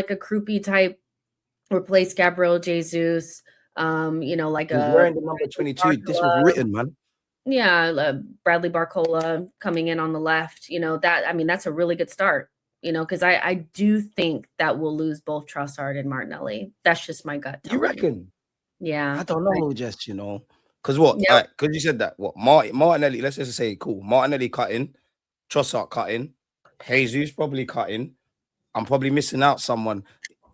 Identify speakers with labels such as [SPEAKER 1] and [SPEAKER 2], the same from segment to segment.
[SPEAKER 1] like a Krupi type, replace Gabriel Jesus, like
[SPEAKER 2] He's
[SPEAKER 1] a
[SPEAKER 2] wearing the number 22. This was written, man.
[SPEAKER 1] Yeah, Bradley Barcola coming in on the left, that's a really good start, because I do think that we'll lose both Trossard and Martinelli. That's just my gut
[SPEAKER 2] You
[SPEAKER 1] telling me.
[SPEAKER 2] reckon?
[SPEAKER 1] Yeah.
[SPEAKER 2] I don't know, just, because what?
[SPEAKER 1] Yep.
[SPEAKER 2] All right, because you said that. What? Martinelli, let's just say, cool. Martinelli cutting, Trossard cutting, Jesus probably cutting. I'm probably missing out someone.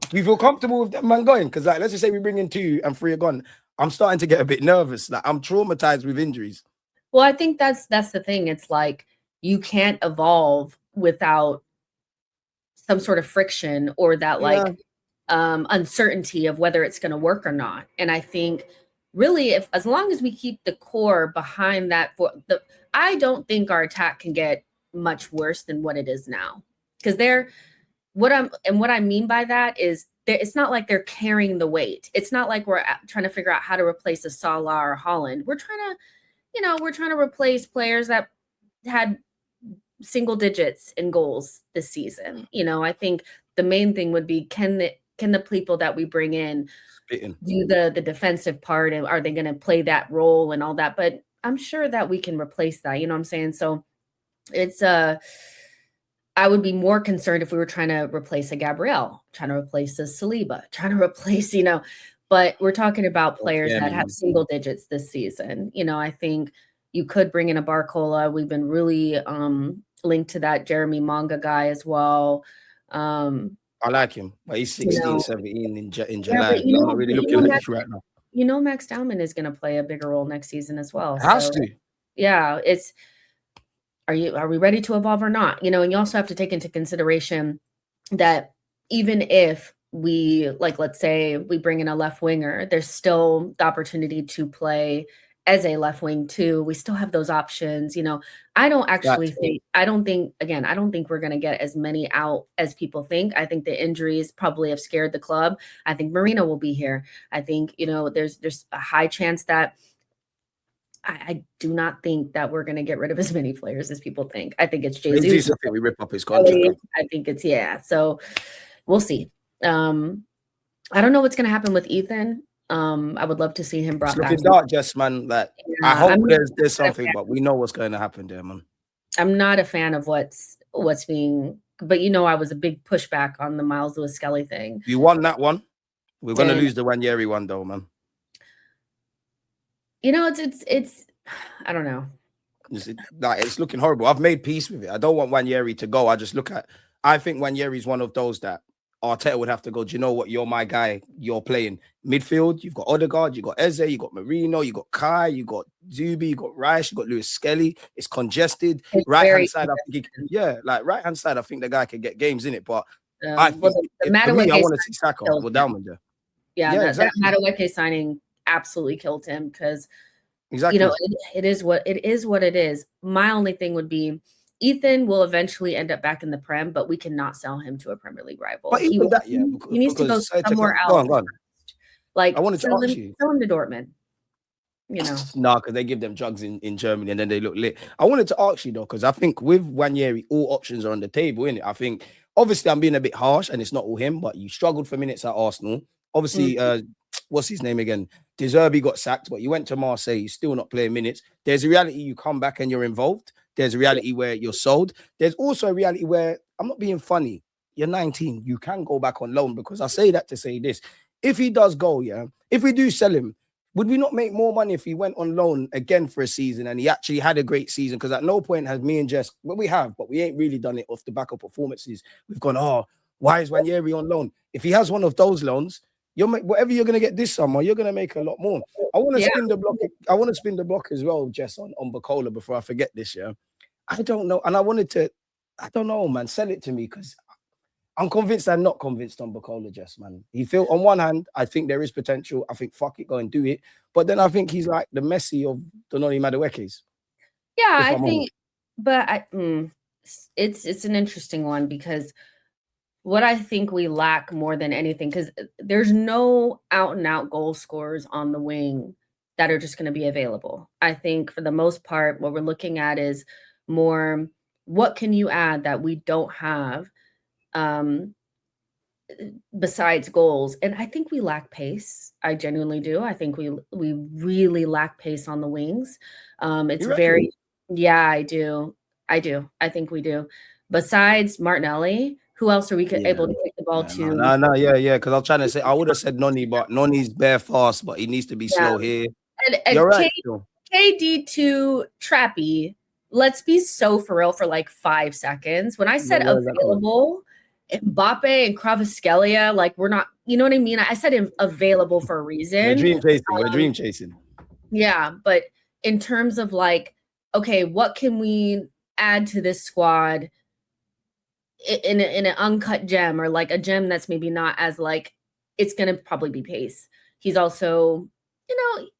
[SPEAKER 2] Do you feel comfortable with that man going? Because, let's just say we bring in 2 and 3 are gone. I'm starting to get a bit nervous. Like, I'm traumatized with injuries.
[SPEAKER 1] Well, I think that's the thing. It's like you can't evolve without some sort of friction or that uncertainty of whether it's going to work or not. And I think really, as long as we keep the core behind that, I don't think our attack can get much worse than what it is now. Because what I mean by that is it's not like they're carrying the weight. It's not like we're trying to figure out how to replace a Salah or Holland. We're trying to replace players that had single digits in goals this season. I think the main thing would be can the people that we bring in do the defensive part, and are they going to play that role and all that? But I'm sure that we can replace that. You know what I'm saying? So it's I would be more concerned if we were trying to replace a Gabriel, trying to replace a Saliba, trying to replace, but we're talking about players that have single digits this season. I think you could bring in a Barcola. We've been really linked to that Jeremy Manga guy as well.
[SPEAKER 2] I like him, but he's 16, 17 in July. I'm not really looking at it right now.
[SPEAKER 1] Max Dowman is going to play a bigger role next season as well.
[SPEAKER 2] Has to.
[SPEAKER 1] Yeah, are we ready to evolve or not? And you also have to take into consideration that even if we, let's say we bring in a left winger, there's still the opportunity to play as a left wing too. We still have those options. I don't think we're going to get as many out as people think. I think the injuries probably have scared the club. I think Marino will be here. I think, there's a high chance that I do not think that we're going to get rid of as many players as people think. I think it's Jesus.
[SPEAKER 2] I think we rip up his contract.
[SPEAKER 1] I think it's, so we'll see. I don't know what's going to happen with Ethan. I would love to see him brought back.
[SPEAKER 2] It's looking dark, just, man. I hope there's something, but we know what's going to happen there, man.
[SPEAKER 1] I'm not a fan of what's being, but I was a big pushback on the Miles Lewis Skelly thing.
[SPEAKER 2] You won that one. We're going to lose the Ranieri one, though, man.
[SPEAKER 1] It's I don't know.
[SPEAKER 2] It's looking horrible. I've made peace with it. I don't want Ranieri to go. I think Ranieri is one of those that Arteta would have to go, do you know what? You're my guy. You're playing midfield. You've got Odegaard, you got Eze, you got Marino, you got Kai, you got Zubi, you got Rice, you got Lewis Skelly. It's congested. Right-hand side, right-hand side, I think the guy can get games in it. But I want to see Saka go down there.
[SPEAKER 1] Yeah, that Madueke signing absolutely killed him because it is what it is. My only thing would be Ethan will eventually end up back in the Prem, but we cannot sell him to a Premier League rival.
[SPEAKER 2] But
[SPEAKER 1] he needs to go somewhere else.
[SPEAKER 2] Go on.
[SPEAKER 1] I wanted to ask you. Sell him to Dortmund.
[SPEAKER 2] No, because they give them drugs in Germany and then they look lit. I wanted to ask you though, because I think with Ranieri, all options are on the table, innit? I think obviously I'm being a bit harsh and it's not all him, but you struggled for minutes at Arsenal. Obviously, what's his name again? De Zerbi got sacked, but you went to Marseille, you're still not playing minutes. There's a reality you come back and you're involved. There's a reality where you're sold. There's also a reality where, I'm not being funny, you're 19, you can go back on loan, because I say that to say this. If he does go, if we do sell him, would we not make more money if he went on loan again for a season and he actually had a great season? Because at no point has me and Jess, well, we have, but we ain't really done it off the back of performances. We've gone, why is Ranieri on loan? If he has one of those loans, you'll make whatever you're going to get this summer, you're going to make a lot more. I want to spin the block. I want to spin the block as well, Jess, on Bacola before I forget this, I don't know. And I don't know, man, sell it to me, because I'm convinced I'm not convinced on Bacola, Jess, man. On one hand, I think there is potential. I think, fuck it, go and do it. But then I think he's like the Messi of Dononi Madueke's.
[SPEAKER 1] Yeah, I think, but it's an interesting one, because what I think we lack more than anything, because there's no out-and-out goal scorers on the wing that are just going to be available. I think for the most part, what we're looking at is more, what can you add that we don't have? besides goals. And I think we lack pace. I genuinely do. I think we really lack pace on the wings. It's
[SPEAKER 2] You
[SPEAKER 1] very,
[SPEAKER 2] reckon?
[SPEAKER 1] yeah, I do. I do. I think we do. Besides Martinelli, who else are we
[SPEAKER 2] Yeah.
[SPEAKER 1] able to kick the ball
[SPEAKER 2] Yeah, no,
[SPEAKER 1] to?
[SPEAKER 2] no, no, yeah. Because I was trying to say, I would have said Noni, but Noni's bare fast, but he needs to be
[SPEAKER 1] Yeah.
[SPEAKER 2] slow here.
[SPEAKER 1] And
[SPEAKER 2] You're right, still.
[SPEAKER 1] KD to Trappy, let's be so for real for like 5 seconds. When I
[SPEAKER 2] But
[SPEAKER 1] said
[SPEAKER 2] where's that going?
[SPEAKER 1] available, Mbappe and Kvaratskhelia, like we're not, you know what I mean? I said available for a
[SPEAKER 2] We're
[SPEAKER 1] reason.
[SPEAKER 2] dream chasing. We're dream chasing.
[SPEAKER 1] Yeah, but in terms of like, okay, what can we add to this squad in an uncut gem, or like a gem that's maybe not as like, it's going to probably be pace. He's also,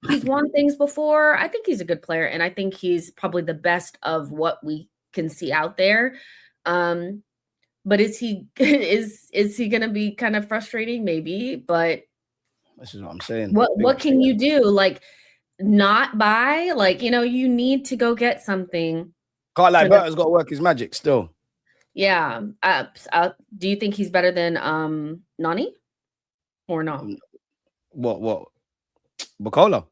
[SPEAKER 1] he's won things before. I think he's a good player, and I think he's probably the best of what we can see out there. But is he is he going to be kind of frustrating? Maybe, but
[SPEAKER 2] This is what I'm saying.
[SPEAKER 1] what can you do? Like, not buy, like, you need to go get something.
[SPEAKER 2] Can't lie, Burton's got to work his magic still.
[SPEAKER 1] Yeah. Do you think he's better than Nani or not?
[SPEAKER 2] What? Bacola?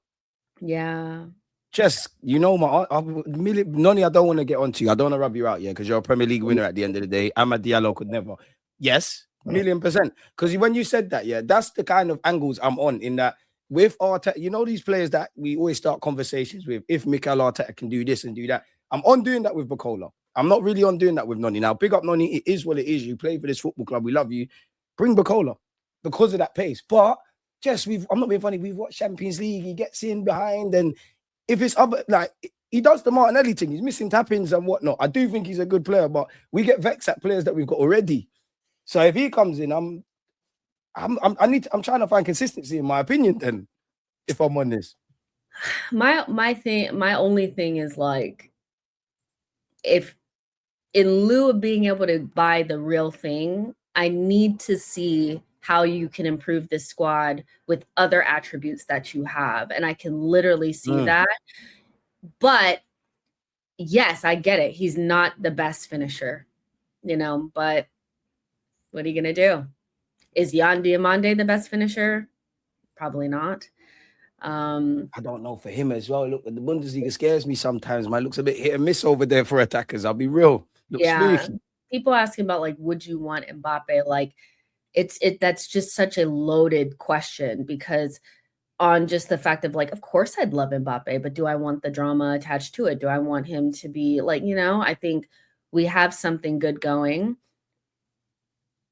[SPEAKER 1] Yeah.
[SPEAKER 2] Just, Noni, I don't want to get onto you. I don't want to rub you out, because you're a Premier League winner at the end of the day. Amad Diallo could never. Yes, 1,000,000%. Because when you said that, that's the kind of angles I'm on, in that with Arteta, these players that we always start conversations with, if Mikel Arteta can do this and do that, I'm on doing that with Bacola. I'm not really on doing that with Noni. Now, big up Noni. It is what it is. You play for this football club. We love you. Bring Bacola because of that pace. But I'm not being funny. We've watched Champions League. He gets in behind, and if it's other, like, he does the Martinelli thing, he's missing tap-ins and whatnot. I do think he's a good player, but we get vexed at players that we've got already. So if he comes in, I'm trying to find consistency, in my opinion. Then, if I'm honest,
[SPEAKER 1] my only thing is, like, if in lieu of being able to buy the real thing, I need to see how you can improve this squad with other attributes that you have. And I can literally see that. But yes, I get it. He's not the best finisher, but what are you going to do? Is Yan Diomande the best finisher? Probably not.
[SPEAKER 2] I don't know for him as well. Look, the Bundesliga scares me sometimes, man. Looks a bit hit and miss over there for attackers. I'll be real. Looks spooky.
[SPEAKER 1] People asking about, like, would you want Mbappe? Like, that's just such a loaded question, because on just the fact of, like, of course I'd love Mbappe, but do I want the drama attached to it? Do I want him to be like, I think we have something good going.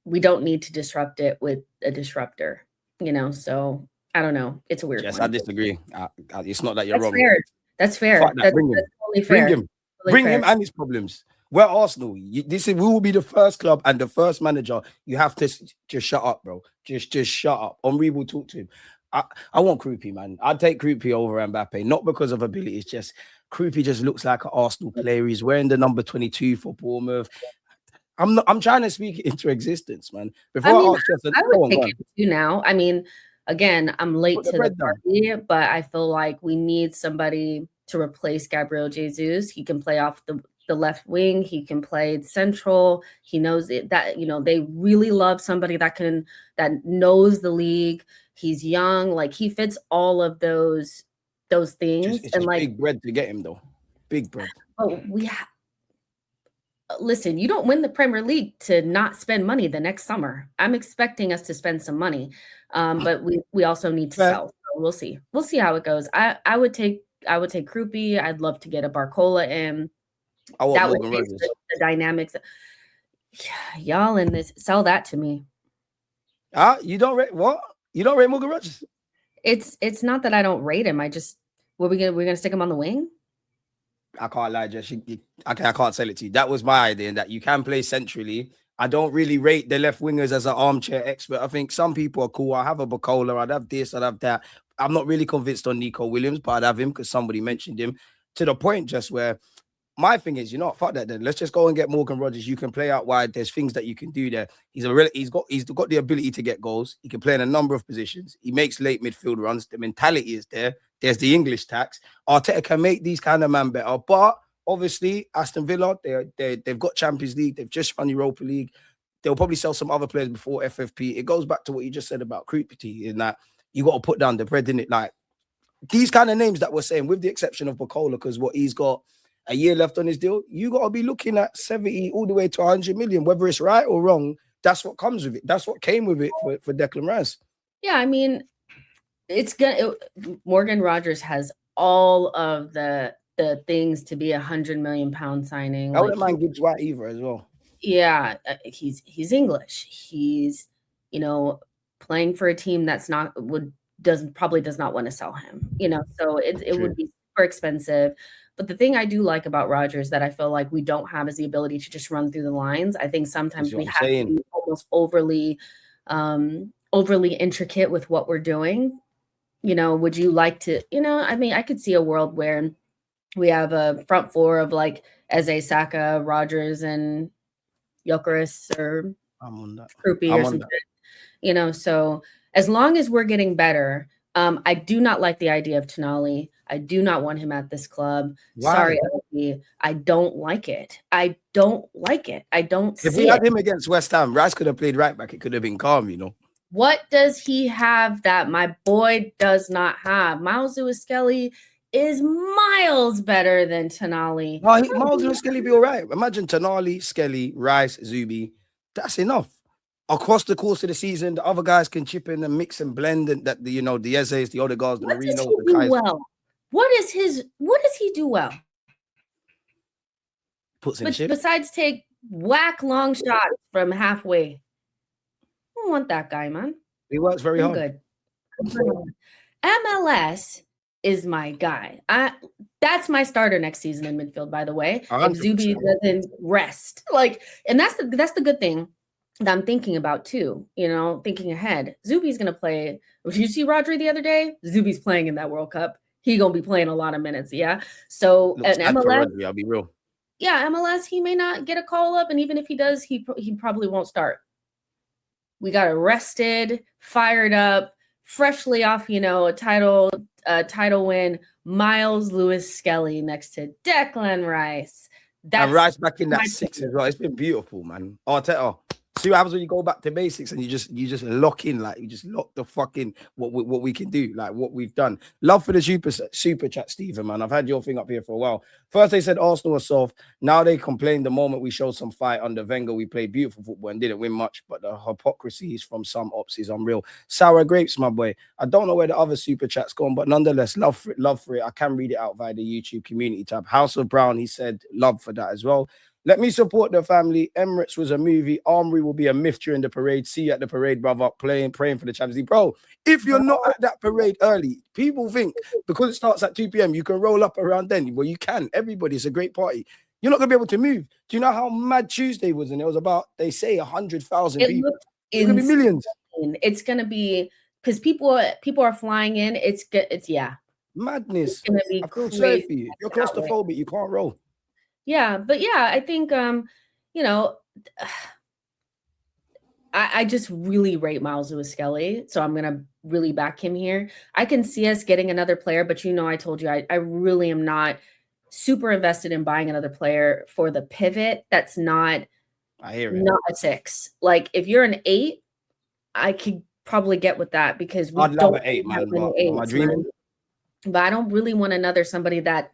[SPEAKER 1] We don't need to disrupt it with a disruptor, so I don't know. It's a weird one.
[SPEAKER 2] I disagree. It's not that you're wrong.
[SPEAKER 1] Fair. That's fair. That's
[SPEAKER 2] totally fair. Bring him and his problems. We're Arsenal. We will be the first club and the first manager. You have to just shut up, bro. Just shut up. Henry will talk to him. I want Krupi, man. I'd take Krupi over Mbappe, not because of ability. It's just Krupi just looks like an Arsenal player. He's wearing the number 22 for Bournemouth. I'm trying to speak it into existence, man. Before I
[SPEAKER 1] would take it too now. I mean, again, I'm late to the party, but I feel like we need somebody to replace Gabriel Jesus. He can play off the left wing. He can play central. He knows it, that, they really love somebody that knows the league. He's young. Like, he fits all of those things.
[SPEAKER 2] It's like big bread to get him, though. Big bread.
[SPEAKER 1] Oh, listen, you don't win the Premier League to not spend money the next summer. I'm expecting us to spend some money, but we also need to sell. So we'll see. We'll see how it goes. I would take Krupi. I'd love to get a Barcola in.
[SPEAKER 2] I want Morgan Rogers.
[SPEAKER 1] The dynamics. Y'all in this, sell that to me.
[SPEAKER 2] You don't rate what? You don't rate Morgan Rogers?
[SPEAKER 1] It's not that I don't rate him. We're gonna stick him on the wing?
[SPEAKER 2] I can't lie, Jess. I can't sell it to you. That was my idea, that you can play centrally. I don't really rate the left wingers as an armchair expert. I think some people are cool. I have a Bacola. I'd have this. I'd have that. I'm not really convinced on Nico Williams, but I'd have him because somebody mentioned him, to the point just where my thing is, fuck that then. Let's just go and get Morgan Rogers. You can play out wide. There's things that you can do there. He's got the ability to get goals. He can play in a number of positions. He makes late midfield runs. The mentality is there. There's the English tax. Arteta can make these kind of men better. But obviously, Aston Villa, they've got Champions League. They've just won Europa League. they'll probably sell some other players before FFP. It goes back to what you just said about Krupity, in that you got to put down the bread in it. Like these kind of names that we're saying, with the exception of Bukola, because what he's got a year left on his deal, you got to be looking at 70 all the way to 100 million, whether it's right or wrong. That's what comes with it. That's what came with it for Declan Rice.
[SPEAKER 1] Yeah, I mean, Morgan Rogers has all of the things to be £100 million signing.
[SPEAKER 2] I wouldn't mind Gibbs White either as well.
[SPEAKER 1] Yeah, he's English. He's, you know, playing for a team that's probably does not want to sell him. You know, so it would be super expensive. But the thing I do like about Rogers that I feel like we don't have is the ability to just run through the lines. I think sometimes we have to be almost overly intricate with what we're doing. You know, would you like to, you know, I mean, I could see a world where we have a front four of like Eze, Saka, Rogers, and Gyökeres or Krupi or something. You know, so as long as we're getting better, I do not like the idea of Tonali. I do not want him at this club. Why? Sorry, LP. I don't like it. I don't like it. I don't see it.
[SPEAKER 2] If we had him against West Ham, Rice could have played right back. It could have been calm, you know.
[SPEAKER 1] What does he have that my boy does not have? Miles Lewis-Skelly is miles better than Tonali.
[SPEAKER 2] Miles Lewis-Skelly be all right. Imagine Tonali, Skelly, Rice, Zubi. That's enough. Across the course of the season, the other guys can chip in and mix and blend, and that the Ezes, the Odegaards, the Marinos, the Kais.
[SPEAKER 1] Well, what does he do well?
[SPEAKER 2] Puts in
[SPEAKER 1] besides take whack long shots from halfway. I don't want that guy, man.
[SPEAKER 2] He works very hard.
[SPEAKER 1] Good. MLS is my guy. That's my starter next season in midfield, by the way. 100%. If Zubi doesn't rest. And that's the good thing that I'm thinking about too, you know, thinking ahead. Zubi's going to play. Did you see Rodri the other day? Zubi's playing in that World Cup. He going to be playing a lot of minutes, yeah? So at MLS,
[SPEAKER 2] I'll be real.
[SPEAKER 1] Yeah, MLS, he may not get a call up, and even if he does, he probably won't start. We got rested, fired up, freshly off, you know, a title win. Miles Lewis-Skelly next to Declan Rice.
[SPEAKER 2] And Rice back in that 6 as well. It's been beautiful, man. Arteta. See what happens when you go back to basics and you just lock in, like you just lock the fucking what we can do, like what we've done. Love for the super chat, Stephen, man. I've had your thing up here for a while. First they said Arsenal are soft. Now they complain the moment we showed some fight under Wenger. We played beautiful football and didn't win much, but the hypocrisies from some Opps is unreal. Sour grapes, my boy. I don't know where the other super chat's gone, but nonetheless, love for it. I can read it out via the YouTube community tab. House of Brown, he said love for that as well. Let me support the family. Emirates was a movie. Armory will be a myth during the parade. See you at the parade, brother. Praying for the Champions League. Bro, if you're not at that parade early, people think because it starts at 2 p.m., you can roll up around then. Well, you can. Everybody's a great party. You're not going to be able to move. Do you know how mad Tuesday was? And it was about, they say, 100,000 people. It's going to be millions.
[SPEAKER 1] It's going to be, because people are flying in. It's yeah.
[SPEAKER 2] Madness. It's going to be crazy. For you. You're claustrophobic. You can't roll.
[SPEAKER 1] Yeah, but yeah, I think, you know, I just really rate Miles Lewis-Skelly, so I'm going to really back him here. I can see us getting another player, but you know, I told you, I really am not super invested in buying another player for the pivot. That's not a 6. Like, if you're an 8, I could probably get with that because we
[SPEAKER 2] I'd love an 8, man.
[SPEAKER 1] But I don't really want somebody that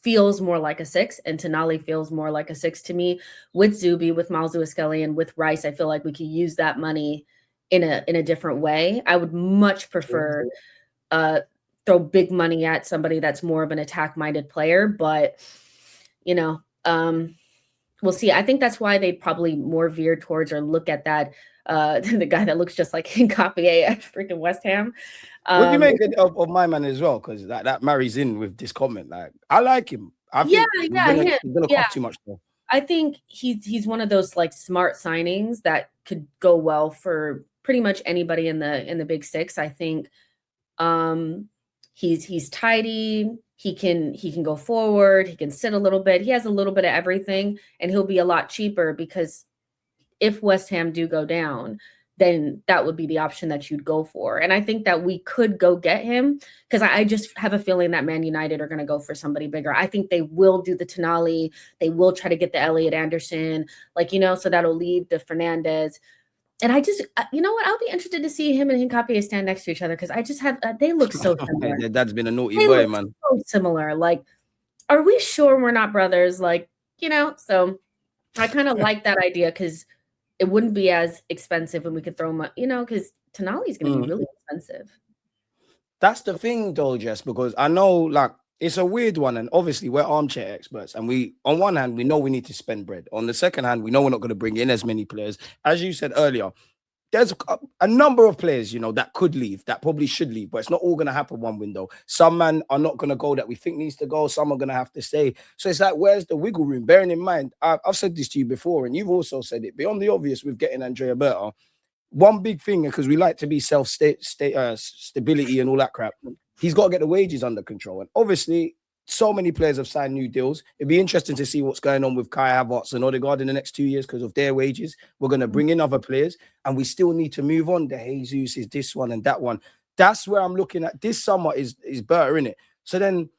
[SPEAKER 1] feels more like a 6, and Tonali feels more like a 6 to me. With Zubi, with Miles Lewis-Skelly, and with Rice, I feel like we could use that money in a different way. I would much prefer throw big money at somebody that's more of an attack-minded player, but you know, we'll see. I think that's why they'd probably more veer towards or look at that the guy that looks just like Nkapie at freaking West Ham.
[SPEAKER 2] What do you make of my man as well? Because that marries in with this comment. Like, I like him. He's gonna cost too much though.
[SPEAKER 1] I think he's one of those like smart signings that could go well for pretty much anybody in the big 6. I think he's tidy. He can go forward. He can sit a little bit. He has a little bit of everything, and he'll be a lot cheaper because if West Ham do go down, then that would be the option that you'd go for. And I think that we could go get him, because I just have a feeling that Man United are going to go for somebody bigger. I think they will do the Tonali. They will try to get the Elliot Anderson, like, so that'll leave the Fernandez. And I just, you know what? I'll be interested to see him and Hincapié stand next to each other, because I just have, they look so similar.
[SPEAKER 2] Their dad's been a naughty boy, man.
[SPEAKER 1] So similar. Like, are we sure we're not brothers? Like, so I kind of like that idea, because it wouldn't be as expensive, and we could throw them, because Tonali is going to be really expensive.
[SPEAKER 2] That's the thing, though, Jess, because I know, like, it's a weird one, and obviously we're armchair experts, and we, on one hand, we know we need to spend bread. On the second hand, we know we're not going to bring in as many players. As you said earlier, there's a number of players, that could leave, that probably should leave, but it's not all going to happen one window. Some men are not going to go that we think needs to go. Some are going to have to stay. So it's like, where's the wiggle room? Bearing in mind, I've said this to you before, and you've also said it, beyond the obvious with getting Andrea Berta, one big thing, because we like to be stability and all that crap, he's got to get the wages under control. And obviously, so many players have signed new deals. It'd be interesting to see what's going on with Kai Havertz and Odegaard in the next 2 years because of their wages. We're going to bring in other players, and we still need to move on. The Jesus is this one and that one. That's where I'm looking at. This summer is better, in it. So then,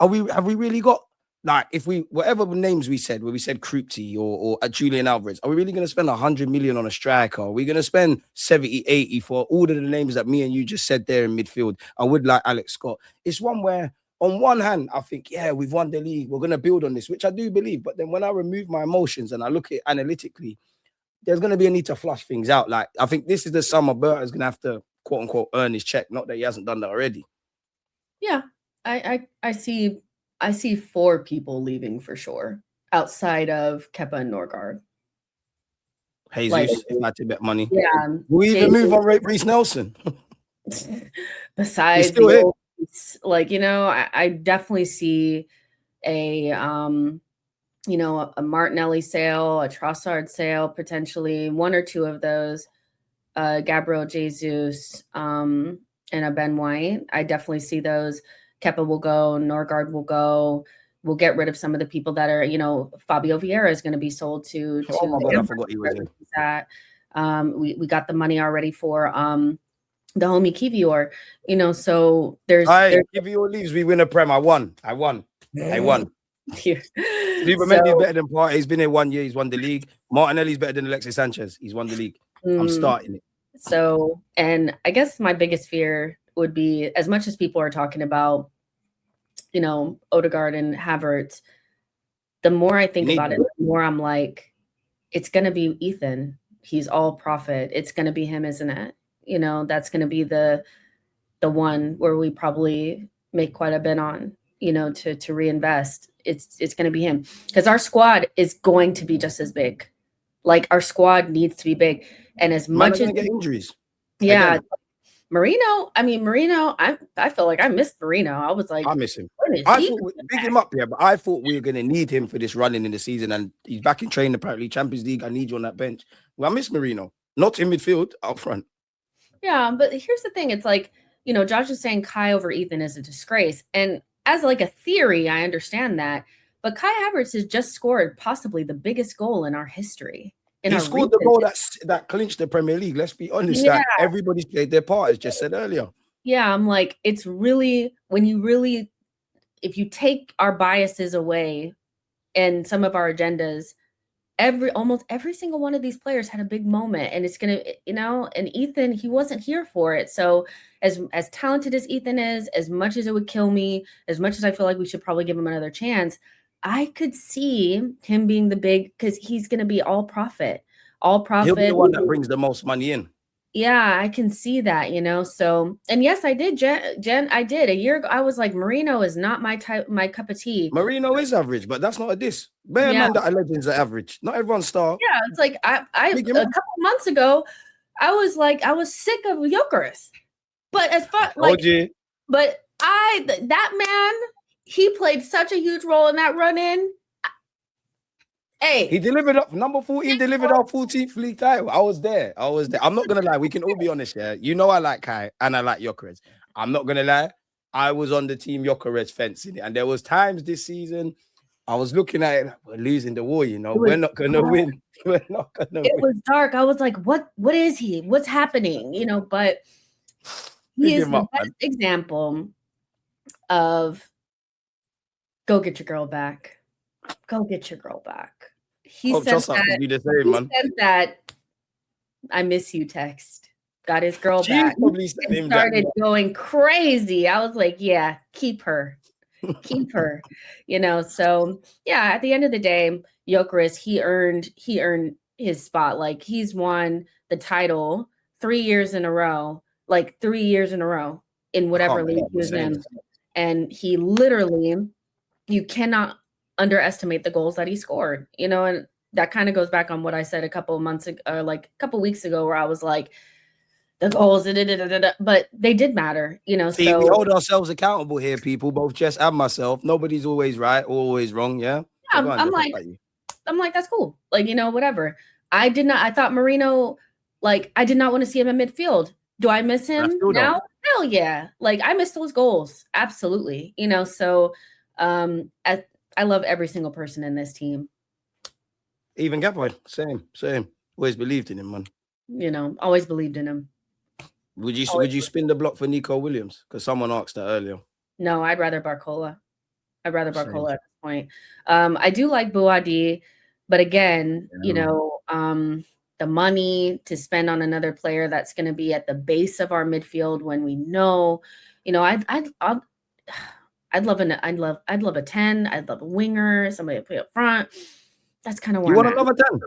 [SPEAKER 2] have we really got, like, if we, whatever names we said, where we said Krupti or Julian Alvarez, are we really going to spend 100 million on a striker? Are we going to spend 70, 80 for all of the names that me and you just said there in midfield? I would like Alex Scott. It's one where, on one hand, I think, yeah, we've won the league. We're going to build on this, which I do believe. But then when I remove my emotions and I look at it analytically, there's going to be a need to flush things out. Like, I think this is the summer Berta is going to have to, quote unquote, earn his check. Not that he hasn't done that already.
[SPEAKER 1] Yeah, I see 4 people leaving for sure, outside of Kepa and Norgard.
[SPEAKER 2] Jesus, if I had to bet money.
[SPEAKER 1] Yeah.
[SPEAKER 2] We even move on Reece Nelson.
[SPEAKER 1] Besides, I definitely see a Martinelli sale, a Trossard sale, potentially 1 or 2 of those, Gabriel Jesus, and a Ben White. I definitely see those. Kepa will go, Norgard will go. We'll get rid of some of the people that are, Fabio Vieira is going to be sold to.
[SPEAKER 2] Oh my God, I forgot he was
[SPEAKER 1] in. We got the money already for the homie Kivior, so there's
[SPEAKER 2] Kivior leaves, we win a Prem. I won. People meant to be better than Partey. He's been here 1 year. He's won the league. Martinelli's better than Alexis Sanchez. He's won the league. I'm starting it.
[SPEAKER 1] So, and I guess my biggest fear would be, as much as people are talking about, Odegaard and Havertz, the more I think about it, the more I'm like, it's going to be Ethan. He's all profit. It's going to be him, isn't it? That's going to be the one where we probably make quite a bit on, to reinvest. It's going to be him, because our squad is going to be just as big. Like, our squad needs to be big. And as much as
[SPEAKER 2] get injuries.
[SPEAKER 1] Yeah. Again. Marino, I feel like I missed Marino. I was like,
[SPEAKER 2] I miss him. I thought big him up, yeah, but I thought we were going to need him for this running in the season, and he's back in training apparently. Champions League, I need you on that bench. Well, I miss Marino, not in midfield, up front.
[SPEAKER 1] Yeah, but here's the thing. It's like, Josh is saying Kai over Ethan is a disgrace. And as like a theory, I understand that. But Kai Havertz has just scored possibly the biggest goal in our history.
[SPEAKER 2] He scored the goal that clinched the Premier League. Let's be honest. Yeah. That everybody's played their part, as just said earlier.
[SPEAKER 1] Yeah, I'm like, it's really, if you take our biases away and some of our agendas, almost every single one of these players had a big moment, and it's gonna, and Ethan, he wasn't here for it. So as talented as Ethan is, as much as it would kill me, as much as I feel like we should probably give him another chance, I could see him being the big, because he's going to be all profit.
[SPEAKER 2] He'll be the one that brings the most money in.
[SPEAKER 1] Yeah, I can see that, So, and yes, I did, Jen. I did a year ago. I was like, Marino is not my cup of tea.
[SPEAKER 2] Marino is average, but that's not a diss. Man that are legends are average. Not everyone's star.
[SPEAKER 1] Yeah, it's like I a couple months ago, I was sick of Gyökeres, but as far but that man. He played such a huge role in that run-in. Hey.
[SPEAKER 2] He delivered up. Number 14 delivered our 14th league title. I was there. I'm not going to lie. We can all be honest here. I like Kai and I like Gyökeres. I'm not going to lie. I was on the team Gyökeres fence in it. And there was times this season I was looking at it. We're losing the war, we're not going to win. We're not gonna
[SPEAKER 1] It
[SPEAKER 2] win.
[SPEAKER 1] was dark. I was like, what is he? What's happening? You know, but he is the best example of go get your girl back. Go get your girl back. He sent that I miss you text. Got his girl back. And started going crazy. I was like, yeah, keep her. Keep her. You know, so yeah, at the end of the day, Gyökeres, he earned his spot. Like he's won the title 3 years in a row, like 3 years in a row in whatever league he was in. And he literally, you cannot underestimate the goals that he scored, you know, and that kind of goes back on what I said a couple of months ago, or like a couple of weeks ago, where I was like, the goals, but they did matter, you know.
[SPEAKER 2] See, we hold ourselves accountable here, people, both Jess and myself. Nobody's always right or always wrong, yeah?
[SPEAKER 1] Yeah, I'm like, that's cool. Like, you know, whatever. I thought Marino, like, I did not want to see him in midfield. Do I miss him now? Hell yeah. Like, I miss those goals. Absolutely. You know, so I love every single person in this team.
[SPEAKER 2] Even Gavin, same. Always believed in him, man.
[SPEAKER 1] You know, always believed in him.
[SPEAKER 2] Would you spin the block for Nico Williams? Because someone asked that earlier.
[SPEAKER 1] No, I'd rather Barcola. At this point. I do like Buadi, but again, you know, the money to spend on another player that's going to be at the base of our midfield when we know, you know, I'd love a 10. I'd love a winger, somebody to play up front. That's kind of where
[SPEAKER 2] you want to love a 10.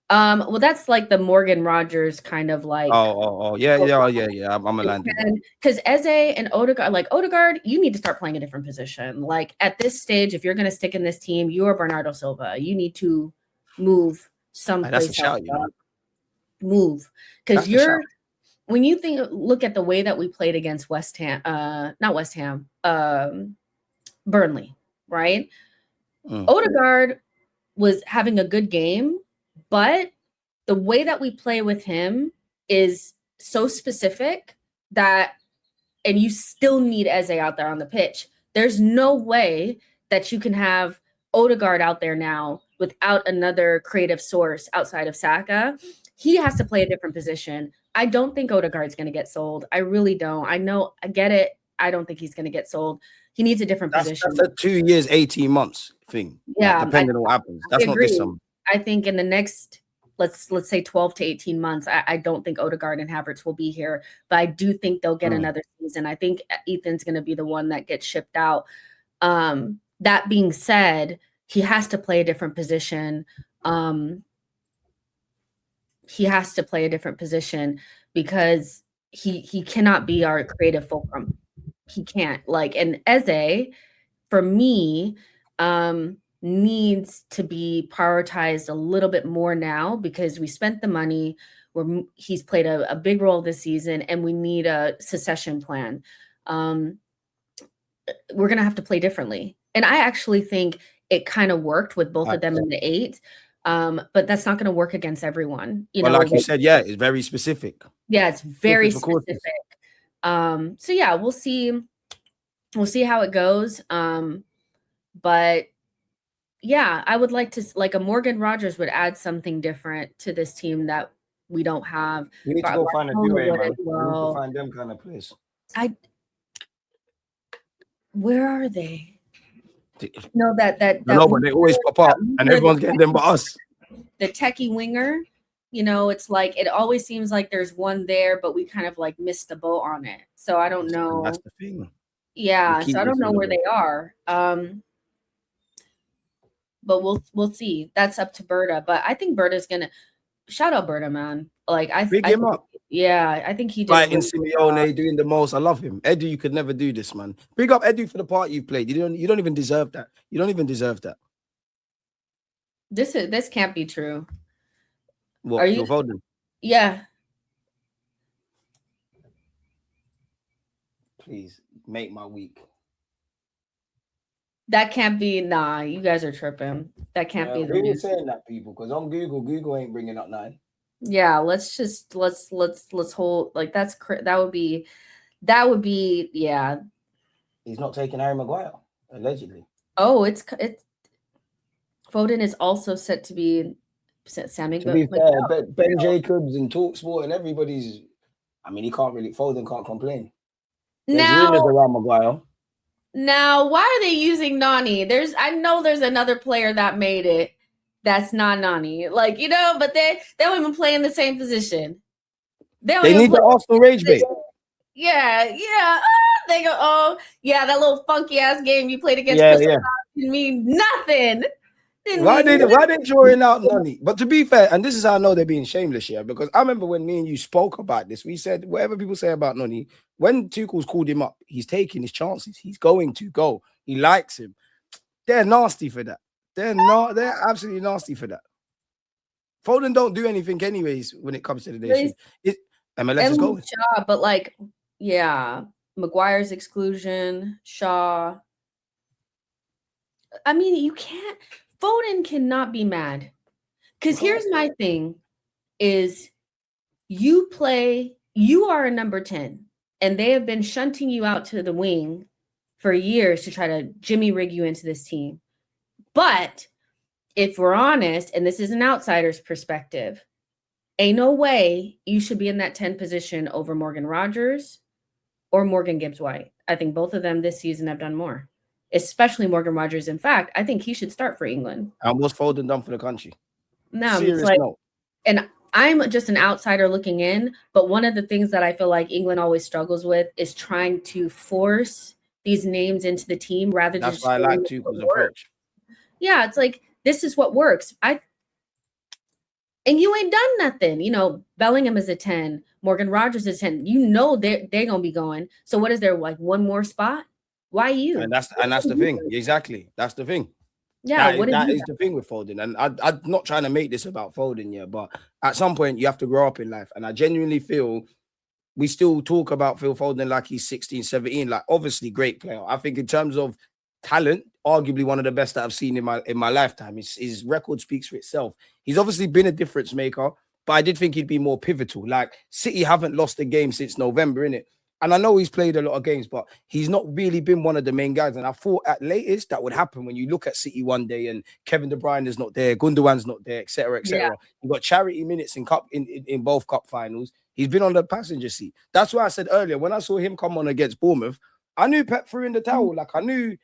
[SPEAKER 1] Well, that's like the Morgan Rogers kind of like.
[SPEAKER 2] Yeah. I'm aligned.
[SPEAKER 1] Because Eze and Odegaard, you need to start playing a different position. Like at this stage, if you're going to stick in this team, you are Bernardo Silva. You need to move someplace else. Move, because when you look at the way that we played against Burnley, right? Odegaard was having a good game. But the way that we play with him is so specific that, and you still need Eze out there on the pitch. There's no way that you can have Odegaard out there now without another creative source outside of Saka. He has to play a different position. I don't think Odegaard's going to get sold. I really don't. I get it. I don't think he's going to get sold. He needs a different position.
[SPEAKER 2] That's a 2 years, 18 months thing.
[SPEAKER 1] Yeah.
[SPEAKER 2] Like, depending on what happens. That's not this summer.
[SPEAKER 1] I think in the next, let's say 12 to 18 months, I don't think Odegaard and Havertz will be here, but I do think they'll get another season. I think Ethan's going to be the one that gets shipped out. That being said, he has to play a different position. Because he cannot be our creative fulcrum. He can't. And Eze, for me, needs to be prioritized a little bit more now because we spent the money. He's played a big role this season, and we need a succession plan. We're going to have to play differently. And I actually think it kind of worked with both of them in the 8. But that's not going to work against everyone.
[SPEAKER 2] Like you said, it's very specific.
[SPEAKER 1] Yeah, it's very specific. So yeah, we'll see. We'll see how it goes. But yeah, I would like to, like a Morgan Rogers would add something different to this team that we don't have.
[SPEAKER 2] We need to go find a duo, man. We need to find them kind of place.
[SPEAKER 1] Where are they?
[SPEAKER 2] No, but they always pop up, and everyone's getting them but us.
[SPEAKER 1] The techie winger, it's like it always seems like there's one there, but we kind of like missed the boat on it. So I don't know.
[SPEAKER 2] That's the thing.
[SPEAKER 1] Yeah, so I don't know where they are. But we'll see. That's up to Berta. But I think Berta's gonna shout out Berta, man. Like
[SPEAKER 2] big him up.
[SPEAKER 1] Yeah, I think he did.
[SPEAKER 2] Right in Simeone doing the most. I love him. Edu, you could never do this, man. Big up Edu for the part you've played. You don't even deserve that. You don't even deserve that.
[SPEAKER 1] This can't be true.
[SPEAKER 2] What? Are you voting?
[SPEAKER 1] Yeah.
[SPEAKER 2] Please make my week.
[SPEAKER 1] That can't be. Nah, you guys are tripping. That can't be.
[SPEAKER 2] Really saying that, people, because on Google ain't bringing up 9.
[SPEAKER 1] Yeah, let's hold like that would be yeah.
[SPEAKER 2] He's not taking Harry Maguire, allegedly.
[SPEAKER 1] Oh, it's Foden is also set to be Sammy.
[SPEAKER 2] To be fair, Ben Jacobs and Talksport and everybody's. I mean, Foden can't complain. There's rumors around Maguire.
[SPEAKER 1] Now, why are they using Nani? I know there's another player that made it that's not Nani. Like, but they don't even play in the same position.
[SPEAKER 2] They need the Arsenal rage bait.
[SPEAKER 1] Yeah. They go, oh, yeah, that little funky ass game you played against Crystal Palace didn't mean nothing.
[SPEAKER 2] Why they drawing out Nani? But to be fair, and this is how I know they're being shameless here, because I remember when me and you spoke about this, we said whatever people say about Nani, when Tuchel's called him up, he's taking his chances. He's going to go. He likes him. They're nasty for that. They're absolutely nasty for that. Foden don't do anything anyways when it comes to the nation. MLS is going.
[SPEAKER 1] But Maguire's exclusion, Shaw. I mean, you can't. Foden cannot be mad. Because here's my thing is you are a number 10, and they have been shunting you out to the wing for years to try to Jimmy rig you into this team. But if we're honest, and this is an outsider's perspective, ain't no way you should be in that 10 position over Morgan Rogers or Morgan Gibbs-White. I think both of them this season have done more. Especially Morgan Rogers. In fact, I think he should start for England.
[SPEAKER 2] And what's Foden done for the country?
[SPEAKER 1] No, it's and I'm just an outsider looking in, but one of the things that I feel like England always struggles with is trying to force these names into the team rather than.
[SPEAKER 2] That's why I like Tuchel's approach.
[SPEAKER 1] Yeah, it's like this is what works. And you ain't done nothing. Bellingham is a 10, Morgan Rogers is 10. They're gonna be going. So what is there, like one more spot? Why you?
[SPEAKER 2] And that's the thing. Exactly. That's the thing.
[SPEAKER 1] Yeah,
[SPEAKER 2] that is the thing with Foden. And I'm not trying to make this about Foden, but at some point you have to grow up in life. And I genuinely feel we still talk about Phil Foden like he's 16, 17. Like, obviously, great player. I think in terms of talent, arguably one of the best that I've seen in my lifetime. His record speaks for itself. He's obviously been a difference maker, but I did think he'd be more pivotal. Like, City haven't lost a game since November, innit? And I know he's played a lot of games, but he's not really been one of the main guys. And I thought at latest that would happen when you look at City one day and Kevin De Bruyne is not there, Gundogan's not there, etc., etc. Yeah. You've got charity minutes in both cup finals. He's been on the passenger seat. That's why I said earlier, when I saw him come on against Bournemouth, I knew Pep threw in the towel. Like, I knew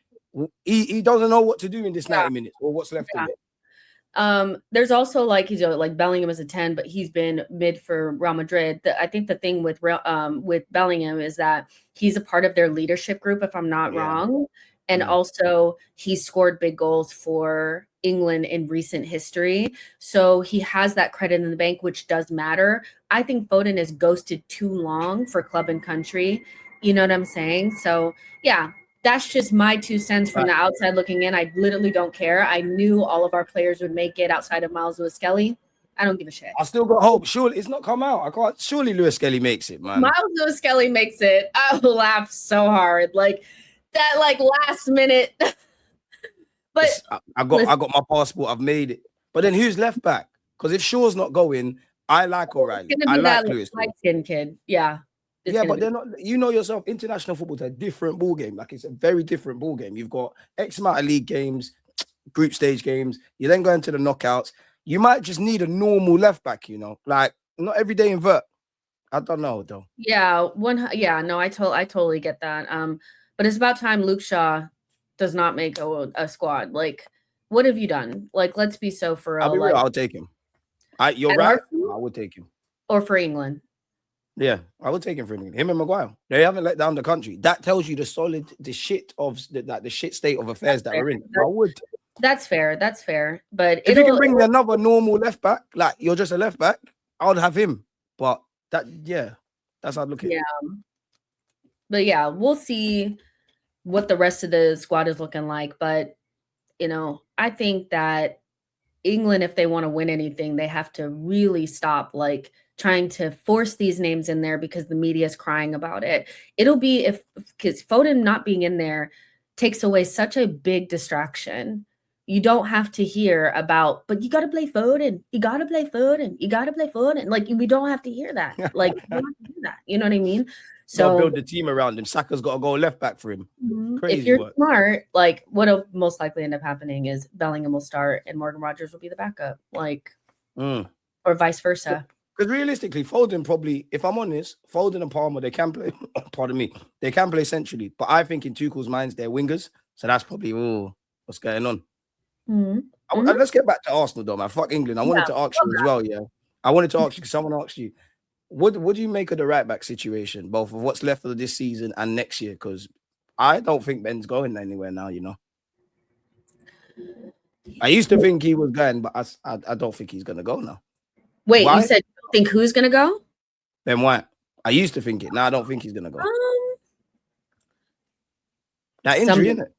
[SPEAKER 2] he doesn't know what to do in this 90 minutes or what's left of it.
[SPEAKER 1] There's also like Bellingham is a 10, but he's been mid for Real Madrid. I think the thing with Bellingham is that he's a part of their leadership group, if I'm not wrong. And also he scored big goals for England in recent history. So he has that credit in the bank, which does matter. I think Foden is ghosted too long for club and country. You know what I'm saying? So yeah. That's just my 2 cents from the outside looking in. I literally don't care. I knew all of our players would make it outside of Miles Lewis-Kelly. I don't give a shit.
[SPEAKER 2] I still got hope. Surely it's not come out. Surely Lewis-Kelly makes it, man.
[SPEAKER 1] Miles Lewis-Kelly makes it. I laugh so hard. Like that, last minute. But
[SPEAKER 2] I got my passport. I've made it. But then who's left back? Because if Shaw's not going, I like O'Reilly. I like Lewis.
[SPEAKER 1] Light-skinned kid. Yeah.
[SPEAKER 2] But they're not. You know yourself. International football is a different ball game. Like, it's a very different ball game. You've got X amount of league games, group stage games. You then go into the knockouts. You might just need a normal left back. Like, not every day invert. I don't know though.
[SPEAKER 1] Yeah, no, I totally get that. But it's about time Luke Shaw does not make a squad. Like, what have you done? Like, let's be so for real.
[SPEAKER 2] I'll be real. I'll take him. You're right. I would take him.
[SPEAKER 1] Or for England.
[SPEAKER 2] Yeah, I would take him for him and Maguire. They haven't let down the country. That tells you the shit state of affairs that we're in. I would.
[SPEAKER 1] That's fair. But
[SPEAKER 2] if you can bring me another normal left back, like you're just a left back, I would have him. But that's how I look at it.
[SPEAKER 1] Yeah. But yeah, we'll see what the rest of the squad is looking like. But I think that England, if they want to win anything, they have to really stop trying to force these names in there because the media is crying about it. It'll be because Foden not being in there takes away such a big distraction. You don't have to hear about, but you got to play Foden. You got to play Foden. You got to play Foden. Like, we don't have to hear that. Like, we don't have to hear that. You know what I mean? So
[SPEAKER 2] build the team around him. Saka's got to go left back for him.
[SPEAKER 1] Crazy if you're smart, what'll most likely end up happening is Bellingham will start and Morgan Rogers will be the backup. Like, or vice versa.
[SPEAKER 2] Because realistically, Foden probably, if I'm honest, Foden and Palmer, they can play, pardon me, they can play centrally. But I think in Tuchel's minds, they're wingers. So that's probably, what's going on. Let's get back to Arsenal, though, man. Fuck England. I wanted to ask you as well, yeah. I wanted to ask you, because someone asked you, what do you make of the right-back situation, both of what's left of this season and next year? Because I don't think Ben's going anywhere now, you know. I used to think he was going, but I don't think he's going to go now.
[SPEAKER 1] Wait, why? You said you don't think who's going to go?
[SPEAKER 2] Ben White. I used to think it. Now I don't think he's going to go. That injury, isn't it?